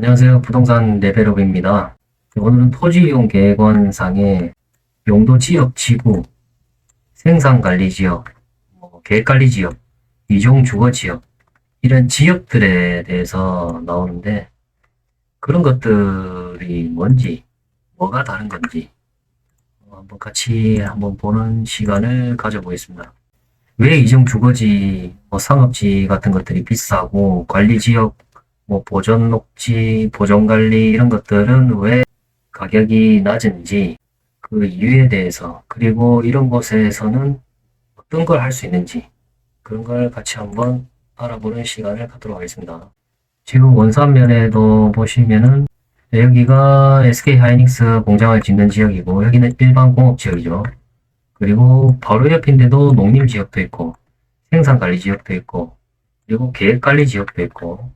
안녕하세요. 부동산 레벨업입니다. 오늘은 토지 이용 계획원상의 용도 지역 지구, 생산 관리 지역, 계획 관리 지역, 이종 주거 지역, 이런 지역들에 대해서 나오는데 그런 것들이 뭔지, 뭐가 다른 건지 한번 같이 보는 시간을 가져보겠습니다. 왜 이종 주거지, 상업지 같은 것들이 비싸고 관리 지역 보존 녹지, 보존 관리 이런 것들은 왜 가격이 낮은지 그 이유에 대해서 그리고 이런 곳에서는 어떤 걸 할 수 있는지 그런 걸 같이 한번 알아보는 시간을 갖도록 하겠습니다. 지금 원산면에도 보시면은 여기가 SK 하이닉스 공장을 짓는 지역이고 여기는 일반 공업 지역이죠. 그리고 바로 옆인데도 농림 지역도 있고 생산 관리 지역도 있고 그리고 계획 관리 지역도 있고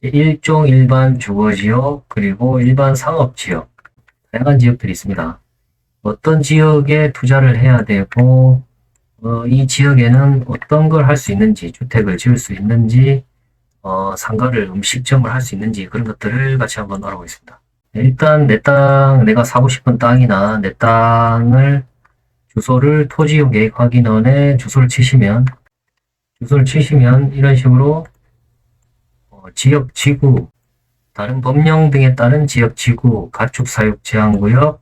일종 일반 주거지역 그리고 일반 상업지역 다양한 지역들이 있습니다. 어떤 지역에 투자를 해야 되고 이 지역에는 어떤 걸 할 수 있는지 주택을 지을 수 있는지 상가를 음식점을 할 수 있는지 그런 것들을 같이 한번 알아보겠습니다. 일단 내 땅 내가 사고 싶은 땅이나 내 땅을 주소를 토지용 계획 확인원에 주소를 치시면 이런 식으로 지역 지구, 다른 법령 등에 따른 지역 지구, 가축 사육 제한구역,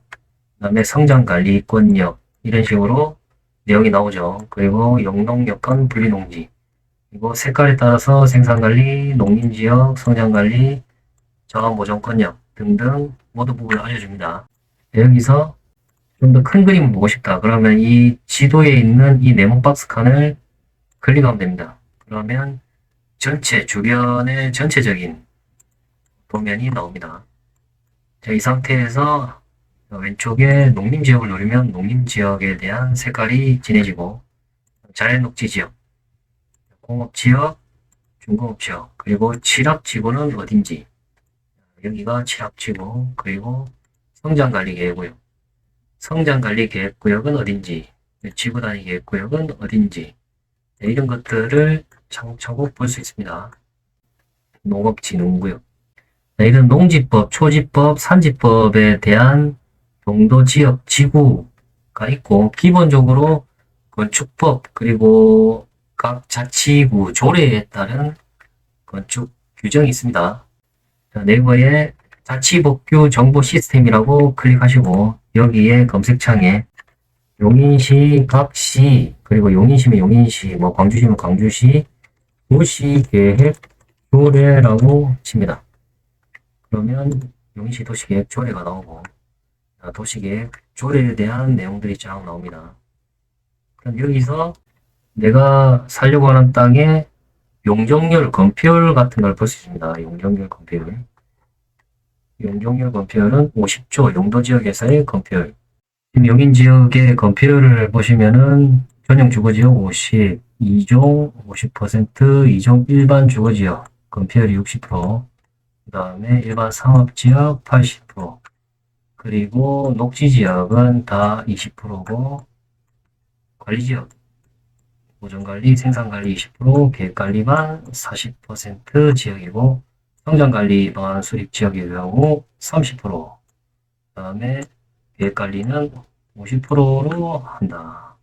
그다음에 성장 관리권역 이런 식으로 내용이 나오죠. 그리고 영농 여건 분리농지, 그리고 색깔에 따라서 생산 관리, 농림 지역, 성장 관리, 자원 보존권역 등등 모두 부분을 알려줍니다. 여기서 좀 더 큰 그림을 보고 싶다. 그러면 이 지도에 있는 이 네모 박스 칸을 클릭하면 됩니다. 그러면 주변의 전체적인 도면이 나옵니다. 자, 이 상태에서 왼쪽에 농림지역을 누르면 농림지역에 대한 색깔이 진해지고 자연녹지지역, 공업지역, 중공업지역, 그리고 칠합지구는 어딘지 여기가 칠합지구, 그리고 성장관리계획구역, 성장관리계획구역은 어딘지, 지구단위 계획구역은 어딘지 이런 것들을 차곡차곡 볼 수 있습니다. 농업진흥구역. 이런 농지법, 초지법, 산지법에 대한 용도지역, 지구가 있고 기본적으로 건축법 그리고 각 자치구, 조례에 따른 건축 규정이 있습니다. 자, 네이버에 자치법규 정보 시스템이라고 클릭하시고 여기에 검색창에 용인시, 각시, 그리고 용인시면 용인시, 광주시면 광주시, 도시계획 조례라고 칩니다. 그러면 용인시 도시계획 조례가 나오고 도시계획 조례에 대한 내용들이 쫙 나옵니다. 그럼 여기서 내가 살려고 하는 땅의 용적률, 건폐율 같은 걸 볼 수 있습니다. 용적률, 건폐율. 용적률, 건폐율은 50조, 용도지역에서의 건폐율. 지금 용인 지역의 건폐율을 보시면은 전용 주거지역 50, 2종 50%, 2종 일반 주거지역 건폐율이 60%, 그 다음에 일반 상업지역 80%, 그리고 녹지지역은 다 20%고 관리지역, 보존관리, 생산관리 20%, 계획관리만 40% 지역이고 성장관리 방안 수립 지역의 경우 30%, 그 다음에 계획관리는 50%로 한다.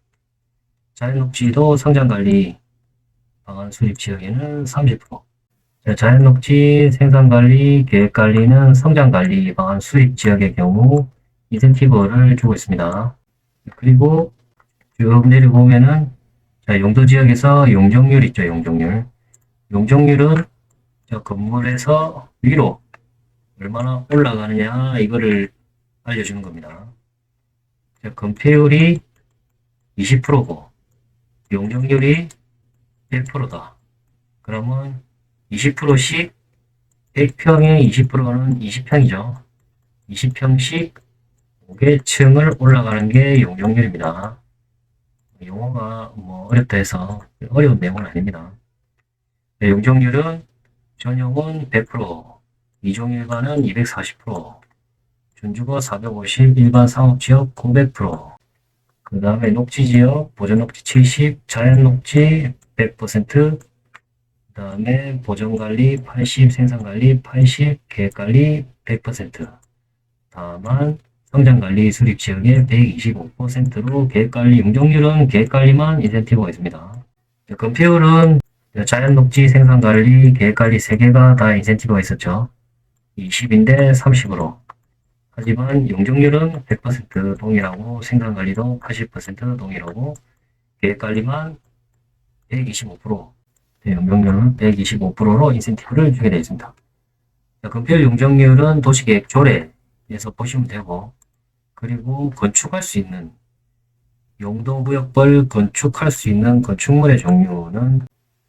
자연녹지도 성장관리 방안 수립 지역에는 30%. 자연녹지, 생산관리, 계획관리는 성장관리 방안 수립 지역의 경우 인센티브를 주고 있습니다. 그리고 쭉 내려보면은 용도지역에서 용적률 있죠. 용적률은 건물에서 위로 얼마나 올라가느냐 이거를 알려주는 겁니다. 건폐율이 20%고 용적률이 100%다. 그러면 20%씩 100평에 20%는 20평이죠. 20평씩 5개층을 올라가는 게 용적률입니다. 용어가 어렵다 해서 어려운 내용은 아닙니다. 용적률은 전용은 100%, 이종 일반은 240%, 준주거 450, 일반 상업지역 900%, 그 다음에 녹지지역, 보존녹지 70, 자연녹지 100%, 그 다음에 보전관리 80, 생산관리 80, 계획관리 100%. 다만 성장관리 수립지역의 125%로 계획관리 용적률은 계획관리만 인센티브가 있습니다. 건폐율은 자연녹지, 생산관리, 계획관리 3개가 다 인센티브가 있었죠. 20인데 30으로. 하지만 용적률은 100% 동일하고 생산관리도 80% 동일하고 계획관리만 125%, 용적률은 125%로 인센티브를 주게 되어 있습니다. 건폐율 용적률은 도시계획 조례에서 보시면 되고, 그리고 건축할 수 있는 용도구역별 건축할 수 있는 건축물의 종류는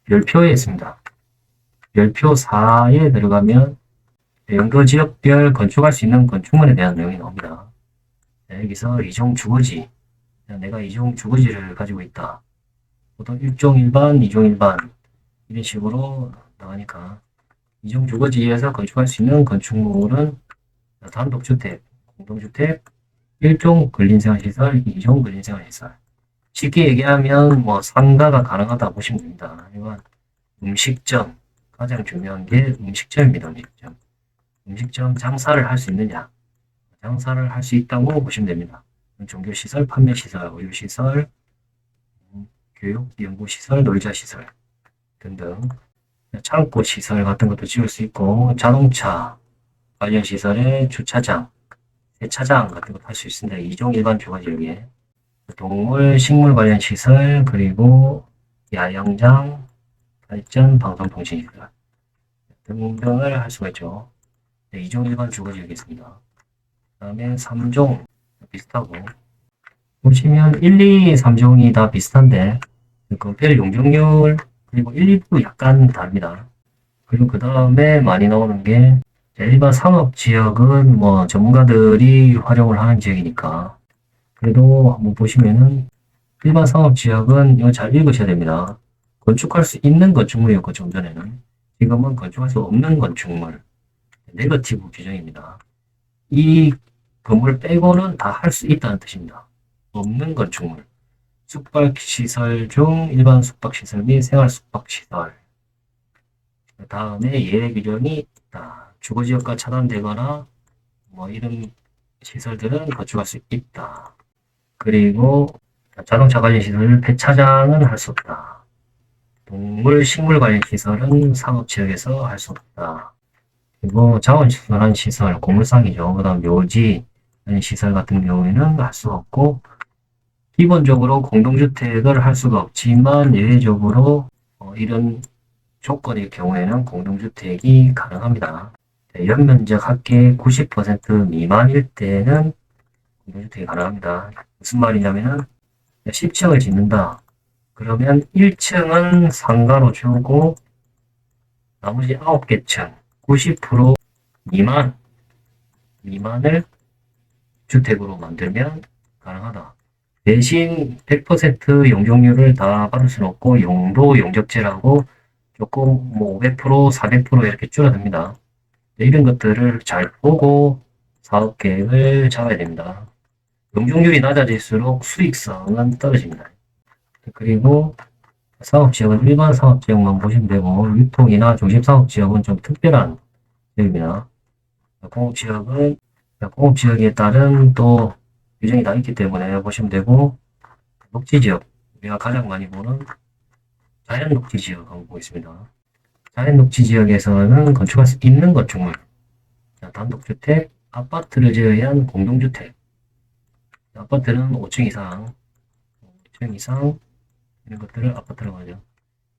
별표에 있습니다. 별표 4에 들어가면 용도지역별 건축할 수 있는 건축물에 대한 내용이 나옵니다. 여기서 이종 주거지, 내가 이종 주거지를 가지고 있다. 보통 1종 일반, 2종 일반 이런 식으로 나가니까 이종 주거지에서 건축할 수 있는 건축물은 단독주택, 공동주택, 1종 근린생활시설, 2종 근린생활시설. 쉽게 얘기하면 뭐 상가가 가능하다 보시면 됩니다. 이건 음식점, 가장 중요한 게 음식점입니다. 음식점 장사를 할 수 있느냐, 장사를 할 수 있다고 보시면 됩니다. 종교시설, 판매시설, 의료시설, 교육, 연구시설, 놀자시설 등등 창고시설 같은 것도 지을 수 있고 자동차 관련 시설에 주차장, 세차장 같은 것도 할 수 있습니다. 2종 일반 주거지역에 동물, 식물 관련 시설, 그리고 야영장, 발전, 방송통신시설 등등을 할 수가 있죠. 2종 일반 주거지역이 있습니다. 그 다음에 3종 비슷하고, 보시면 1, 2, 3종이 다 비슷한데 건폐율 용적률 그리고 1, 2부 약간 다릅니다. 그리고 그 다음에 많이 나오는 게 일반 상업지역은 뭐 전문가들이 활용을 하는 지역이니까, 그래도 한번 보시면은 일반 상업지역은 이거 잘 읽으셔야 됩니다. 건축할 수 있는 건축물이었고 좀 전에는, 지금은 건축할 수 없는 건축물, 네거티브 규정입니다. 이 건물 빼고는 다 할 수 있다는 뜻입니다. 없는 건축물, 숙박시설 중 일반 숙박시설 및 생활 숙박시설. 그 다음에 예외 규정이 있다. 주거지역과 차단되거나 뭐 이런 시설들은 건축할 수 있다. 그리고 자동차 관련 시설 폐차장은 할 수 없다. 동물, 식물 관련 시설은 상업지역에서 할 수 없다. 그리고 자원시설한 시설, 고물상이죠. 그 다음 묘지 시설 같은 경우에는 할 수 없고, 기본적으로 공동주택을 할 수가 없지만 예외적으로 이런 조건의 경우에는 공동주택이 가능합니다. 연면적 합계 90% 미만일 때는 공동주택이 가능합니다. 무슨 말이냐면은 10층을 짓는다. 그러면 1층은 상가로 주고 나머지 9개 층 90% 미만을 주택으로 만들면 가능하다. 대신 100% 용적률을 다 받을 수는 없고 용도 용적제라고 조금 뭐 500%, 400% 이렇게 줄어듭니다. 이런 것들을 잘 보고 사업 계획을 잡아야 됩니다. 용적률이 낮아질수록 수익성은 떨어집니다. 그리고 사업지역은 일반 사업지역만 보시면 되고, 유통이나 중심사업지역은 좀 특별한 지역입니다. 공업지역에 따른 또 규정이 다 있기 때문에 보시면 되고, 녹지지역, 우리가 가장 많이 보는 자연녹지지역 한번 보겠습니다. 자연녹지지역에서는 건축할 수 있는 건축물, 단독주택, 아파트를 제외한 공동주택, 아파트는 5층 이상 이런 것들을 아파트라고 하죠.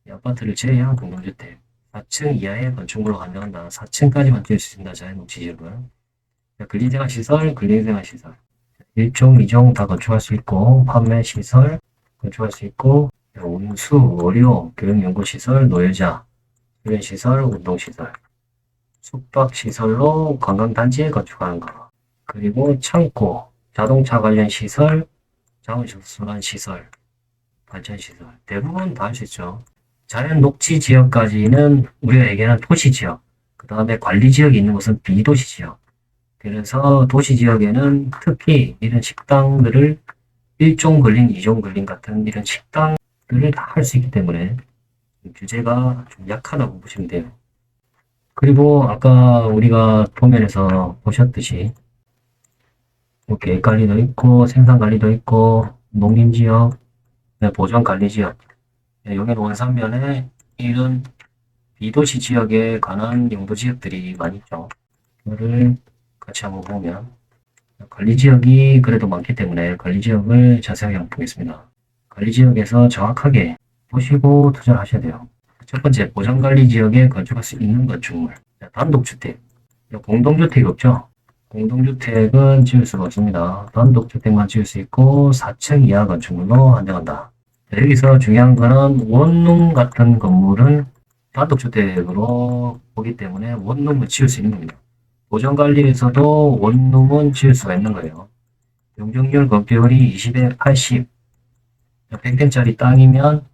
이 아파트를 제외한 공동주택, 4층 이하의 건축물로 가능한다. 4층까지만 지을 수 있습니다. 자연녹지지역은. 근린생활시설, 1종, 2종 다 건축할 수 있고, 판매시설 건축할 수 있고, 운수, 의료, 교육연구시설, 노예자, 훈련시설, 운동시설, 숙박시설로 관광단지에 건축하는 거, 그리고 창고, 자동차 관련 시설, 자원시설 시설, 발전시설 대부분 다 할 수 있죠. 자연녹지지역까지는 우리가 얘기하는 토시지역, 그 다음에 관리지역이 있는 것은 비도시지역. 그래서 도시지역에는 특히 이런 식당들을 1종 근린, 2종 근린 같은 이런 식당들을 다 할 수 있기 때문에 규제가 좀 약하다고 보시면 돼요. 그리고 아까 우리가 도면에서 보셨듯이 뭐 계획관리도 있고 생산관리도 있고 농림지역, 보전관리지역, 여기는 원산면에 이런 비도시 지역에 관한 용도지역들이 많이 있죠. 이거를 같이 한번 보면 관리지역이 그래도 많기 때문에 관리지역을 자세하게 한번 보겠습니다. 관리지역에서 정확하게 보시고 투자를 하셔야 돼요. 첫 번째, 보전관리지역에 건축할 수 있는 건축물. 단독주택, 공동주택이 없죠. 공동주택은 지을 수가 없습니다. 단독주택만 지을 수 있고 4층 이하 건축물로 한정한다. 여기서 중요한 거는 원룸 같은 건물은 단독주택으로 보기 때문에 원룸을 지을 수 있는 겁니다. 보전관리에서도 원룸은 지을 수가 있는 거예요. 용적률 건폐율이 20에 80, 100평짜리 땅이면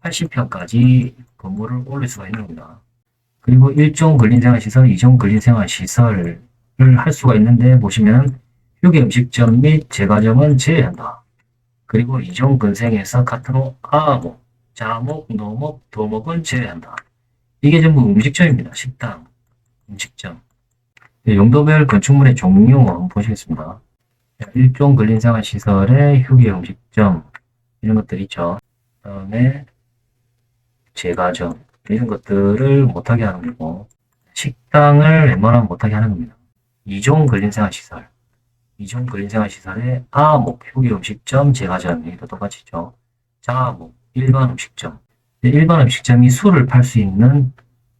80평까지 건물을 올릴 수가 있는 겁니다. 그리고 1종 근린생활시설, 2종 근린생활시설을 할 수가 있는데 보시면 휴게 음식점 및 제과점은 제외한다. 그리고 2종 근생에서 카트로 아목, 자목, 노목, 도목은 제외한다. 이게 전부 음식점입니다. 식당, 음식점. 용도별 건축물의 종류 한번 보시겠습니다. 1종 근린생활시설의 휴게 음식점 이런 것들 있죠. 그 다음에 제과점 이런 것들을 못하게 하는 거고 식당을 웬만하면 못하게 하는 겁니다. 2종 근린생활시설 2종 근린생활시설의 아목, 휴게 음식점, 제과점 여기도 똑같이 있죠. 자목, 일반 음식점 일반 음식점이 술을 팔 수 있는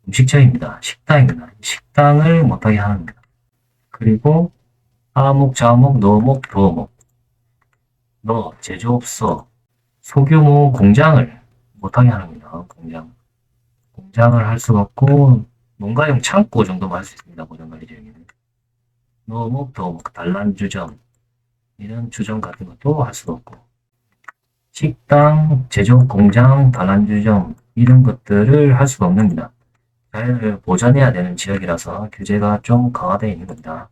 음식점입니다. 식당입니다. 식당을 못하게 하는 겁니다. 그리고 아목, 자목, 노목, 도목 제조업소, 소규모 공장을 못하게 하는 겁니다. 공장을 할 수가 없고 농가용 창고 정도만 할 수 있습니다. 보전관리지역에는. 노목, 도목, 단란주점 이런 주점 같은 것도 할 수가 없고 식당, 제조공장, 단란주점 이런 것들을 할 수가 없습니다. 잘 보존해야 되는 지역이라서 규제가 좀 강화되어 있는 겁니다.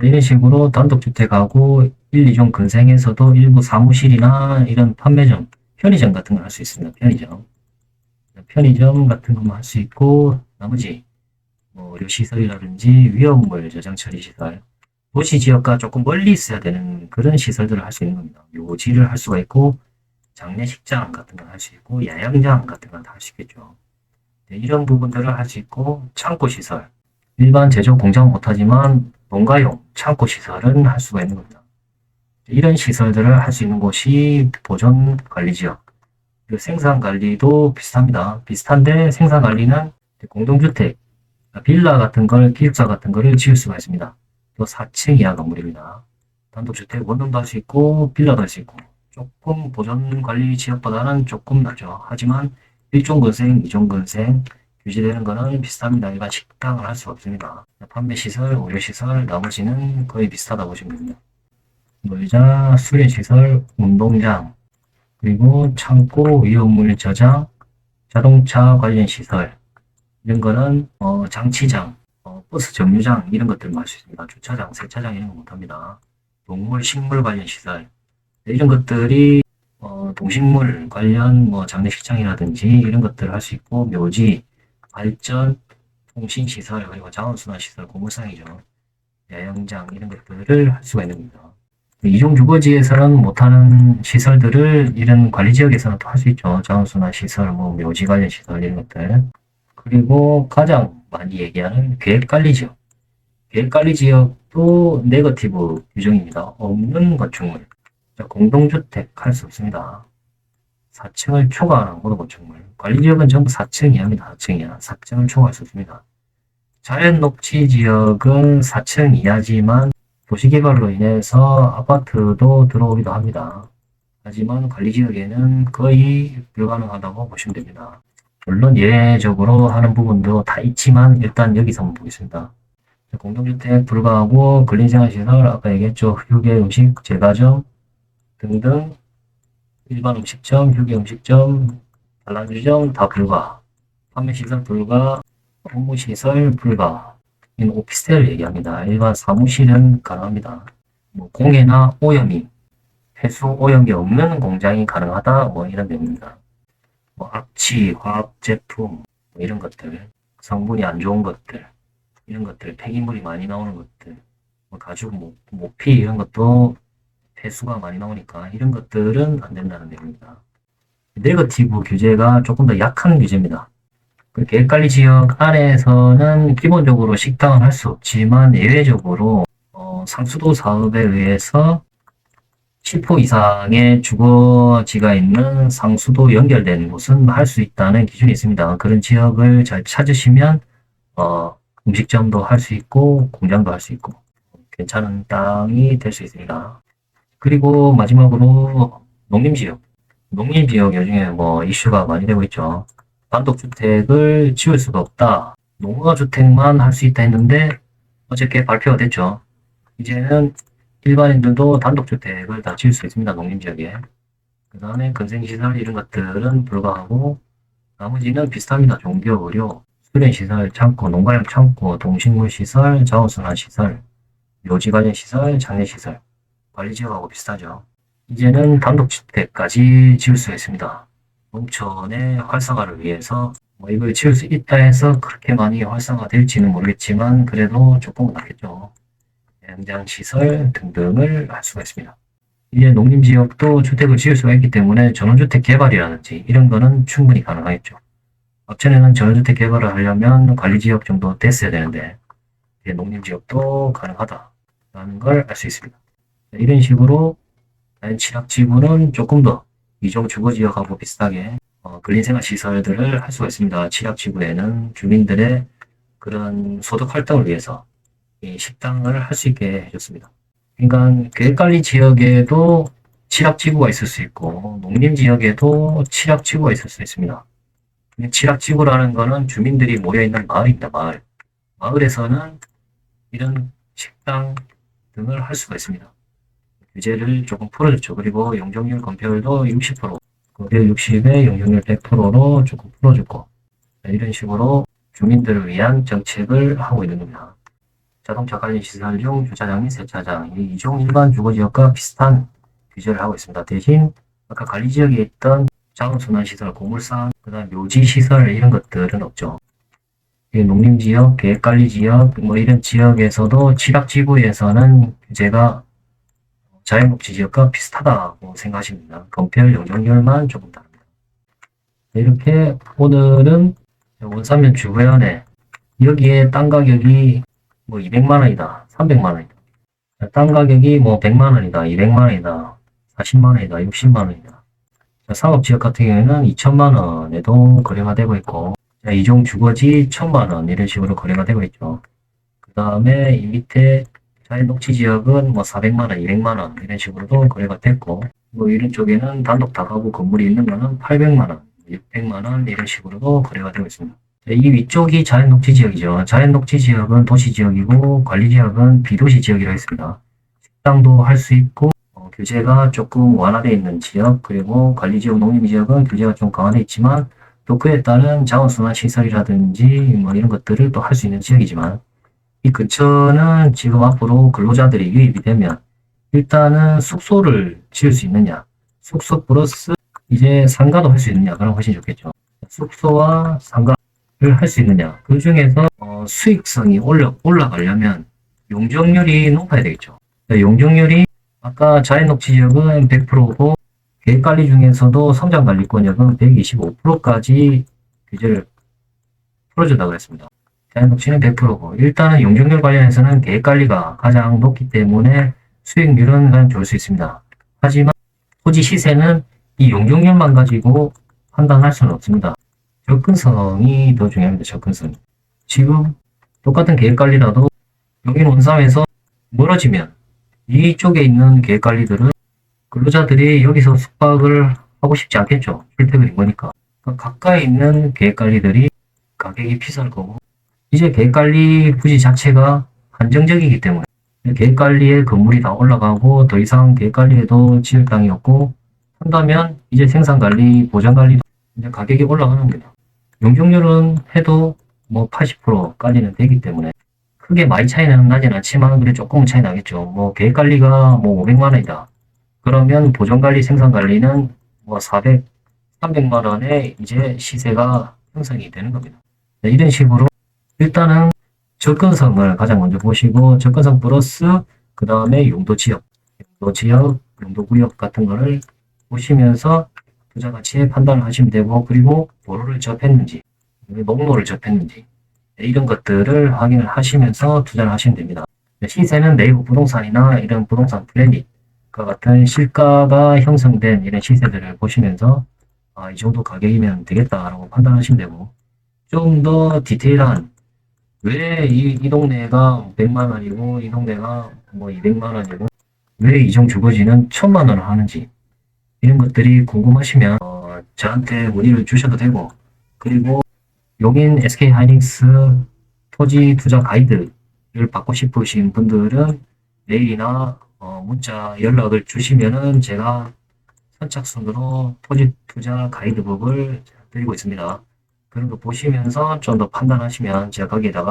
이런 식으로 단독주택하고 1, 2종 근생에서도 일부 사무실이나 이런 판매점, 편의점 같은 걸 할 수 있습니다. 편의점 같은 것만 할 수 있고 나머지 의료시설이라든지 위험물 저장 처리 시설, 도시지역과 조금 멀리 있어야 되는 그런 시설들을 할 수 있는 겁니다. 묘지를 할 수가 있고 장례식장 같은 걸 할 수 있고 야영장 같은 걸 다 할 수 있겠죠. 이런 부분들을 할 수 있고 창고시설, 일반 제조 공장 못하지만 농가용 창고시설은 할 수가 있는 겁니다. 이런 시설들을 할 수 있는 곳이 보존관리지역. 그리고 생산관리도 비슷합니다. 비슷한데 생산관리는 공동주택, 빌라 같은 걸, 기숙사 같은 거를 지을 수가 있습니다. 또 4층 이하 건물입니다. 단독주택 원룸도 할 수 있고 빌라도 할 수 있고 조금 보존관리 지역보다는 조금 낫죠. 하지만 1종 근생, 2종 근생 유지되는 거는 비슷합니다. 일반 식당을 할 수가 없습니다. 판매시설, 의료시설, 나머지는 거의 비슷하다 보시면 됩니다. 놀자, 수련시설, 운동장, 그리고 창고, 위험물 저장, 자동차 관련 시설, 이런 거는 장치장, 버스 정류장 이런 것들만 할 수 있습니다. 주차장, 세차장 이런 거 못합니다. 동물, 식물 관련 시설, 이런 것들이 동식물 관련 장례식장이라든지 이런 것들을 할 수 있고 묘지, 발전, 통신시설, 그리고 자원순환시설, 고물상이죠. 야영장 이런 것들을 할 수가 있는 겁니다. 이종 주거지에서는 못하는 시설들을 이런 관리지역에서는 또 할 수 있죠. 자원순환시설, 묘지 관련 시설 이런 것들. 그리고 가장 많이 얘기하는 계획관리지역. 계획관리지역도 네거티브 규정입니다. 없는 건축물. 공동주택 할 수 없습니다. 4층을 초과하는 모노건축물. 관리지역은 전부 4층 이하입니다. 4층 이하. 4층을 초과할 수 없습니다. 자연녹지지역은 4층 이하지만 도시개발로 인해서 아파트도 들어오기도 합니다. 하지만 관리지역에는 거의 불가능하다고 보시면 됩니다. 물론 예외적으로 하는 부분도 다 있지만 일단 여기서 한번 보겠습니다. 공동주택 불가하고 근린생활시설 아까 얘기했죠. 휴게 음식, 제과점 등등 일반 음식점, 휴게 음식점, 단란주점 다 불가. 판매시설 불가, 업무시설 불가. 이는 오피스텔을 얘기합니다. 일반 사무실은 가능합니다. 공해나 오염이, 폐수 오염이 없는 공장이 가능하다 이런 내용입니다. 뭐 악취, 화학 제품, 뭐 이런 것들, 성분이 안 좋은 것들, 이런 것들, 폐기물이 많이 나오는 것들, 뭐 가죽, 모피 이런 것도 폐수가 많이 나오니까 이런 것들은 안 된다는 내용입니다. 네거티브 규제가 조금 더 약한 규제입니다. 그 계획관리 지역 안에서는 기본적으로 식당은 할 수 없지만 예외적으로 상수도 사업에 의해서 10호 이상의 주거지가 있는 상수도 연결된 곳은 할 수 있다는 기준이 있습니다. 그런 지역을 잘 찾으시면 음식점도 할 수 있고 공장도 할 수 있고 괜찮은 땅이 될 수 있습니다. 그리고 마지막으로 농림지역. 농림지역 요즘에 뭐 이슈가 많이 되고 있죠. 단독주택을 지을 수가 없다. 농가주택만 할 수 있다 했는데 어저께 발표가 됐죠. 이제는 일반인들도 단독주택을 다 지을 수 있습니다. 농림지역에. 그 다음에 건생시설 이런 것들은 불가하고 나머지는 비슷합니다. 종교, 의료, 수련시설, 창고, 농가용 창고, 동식물시설, 자원순환시설, 묘지관련시설, 장례시설, 관리지역하고 비슷하죠. 이제는 단독주택까지 지을 수 있습니다. 농촌의 활성화를 위해서 뭐 이걸 지을 수 있다 해서 그렇게 많이 활성화될지는 모르겠지만 그래도 조금은 낫겠죠. 양장시설 등등을 할 수가 있습니다. 이제 농림지역도 주택을 지을 수가 있기 때문에 전원주택 개발이라든지 이런 거는 충분히 가능하겠죠. 업체는 전원주택 개발을 하려면 관리지역 정도 됐어야 되는데 농림지역도 가능하다라는 걸 알 수 있습니다. 이런 식으로 칠학지구는 조금 더 이종 주거지역하고 비슷하게 근린생활시설들을 할 수가 있습니다. 칠학지구에는 주민들의 그런 소득 활동을 위해서 이 식당을 할 수 있게 해줬습니다. 그러니까 계획관리 지역에도 칠학지구가 있을 수 있고 농림지역에도 칠학지구가 있을 수 있습니다. 칠학지구라는 거는 주민들이 모여있는 마을입니다. 마을. 마을에서는 이런 식당 등을 할 수가 있습니다. 규제를 조금 풀어줬죠. 그리고 용적률 검표율도 60%, 거래 60에 용적률 100%로 조금 풀어줬고 이런 식으로 주민들을 위한 정책을 하고 있는 겁니다. 자동차 관련 시설 중 주차장 및 세차장, 이종 일반 주거지역과 비슷한 규제를 하고 있습니다. 대신 아까 관리지역에 있던 자원순환시설, 고물상, 그 다음 묘지시설 이런 것들은 없죠. 농림지역, 계획관리지역 뭐 이런 지역에서도 칠학지구에서는 규제가 자연복지지역과 비슷하다고 생각하십니다. 검표율 용적률만 조금 다릅니다. 이렇게 오늘은 원산면 주거연에 여기에 땅 가격이 뭐 200만원이다, 300만원이다. 땅 가격이 뭐 100만원이다, 200만원이다, 40만원이다, 60만원이다. 상업지역 같은 경우에는 2천만원에도 거래가 되고 있고, 이종 주거지 1000만원 이런 식으로 거래가 되고 있죠. 그 다음에 이 밑에 자연녹지지역은 뭐 400만원, 200만원 이런 식으로도 거래가 됐고, 뭐 이런 쪽에는 단독 다가구 건물이 있는 거는 800만원, 600만원 이런 식으로도 거래가 되고 있습니다. 이 위쪽이 자연녹지지역이죠. 자연녹지지역은 도시지역이고 관리지역은 비도시지역이라고 했습니다. 식당도 할 수 있고 규제가 조금 완화되어 있는 지역, 그리고 관리지역 농림지역은 규제가 좀 강화되어 있지만 또 그에 따른 자원순환시설이라든지 뭐 이런 것들을 또 할 수 있는 지역이지만 이 근처는 지금 앞으로 근로자들이 유입이 되면 일단은 숙소를 지을 수 있느냐, 숙소 플러스 이제 상가도 할 수 있느냐, 그럼 훨씬 좋겠죠. 숙소와 상가를 할 수 있느냐, 그 중에서 수익성이 올라가려면 용적률이 높아야 되겠죠. 용적률이 아까 자연녹지지역은 100%고 계획관리 중에서도 성장관리권역은 125%까지 규제를 풀어준다고 했습니다. 자연녹지는 100%고 일단은 용적률 관련해서는 계획관리가 가장 높기 때문에 수익률은 가장 좋을 수 있습니다. 하지만 토지 시세는 이 용적률만 가지고 판단할 수는 없습니다. 접근성이 더 중요합니다. 접근성. 지금 똑같은 계획관리라도 여기는 원삼에서 멀어지면 이쪽에 있는 계획관리들은 근로자들이 여기서 숙박을 하고 싶지 않겠죠. 출퇴근인 거니까. 그러니까 가까이 있는 계획관리들이 가격이 비쌀 거고 이제 계획관리 부지 자체가 한정적이기 때문에 계획관리에 건물이 다 올라가고 더 이상 계획관리에도 지을 땅이 없고 한다면 이제 생산관리, 보전관리도 이제 가격이 올라가는 겁니다. 용적률은 해도 뭐 80%까지는 되기 때문에 크게 많이 차이는 나진 않지만 그래 조금은 차이 나겠죠. 뭐 계획관리가 뭐 500만원이다. 그러면 보전관리, 생산관리는 뭐 400, 300만 원에 이제 시세가 형성이 되는 겁니다. 네, 이런 식으로 일단은 접근성을 가장 먼저 보시고 접근성 플러스 그 다음에 용도지역, 용도구역 같은 거를 보시면서 투자 가치에 판단을 하시면 되고 그리고 도로를 접했는지 농로를 접했는지 이런 것들을 확인을 하시면서 투자를 하시면 됩니다. 시세는 네이버 부동산이나 이런 부동산 플래닛과 같은 시가가 형성된 이런 시세들을 보시면서 이 정도 가격이면 되겠다라고 판단하시면 되고 좀 더 디테일한 왜 이 동네가 100만 원이고 이 동네가 뭐 200만 원이고 왜 이종 주거지는 1000만 원을 하는지 이런 것들이 궁금하시면 저한테 문의를 주셔도 되고 그리고 용인 SK하이닉스 토지 투자 가이드를 받고 싶으신 분들은 메일이나 문자 연락을 주시면은 제가 선착순으로 토지 투자 가이드북을 드리고 있습니다. 그런 거 보시면서 좀 더 판단하시면 제가 거기에다가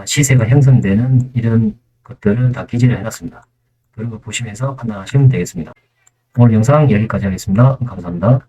시세가 형성되는 이런 것들을 다 기재를 해놨습니다. 그런 거 보시면서 판단하시면 되겠습니다. 오늘 영상 여기까지 하겠습니다. 감사합니다.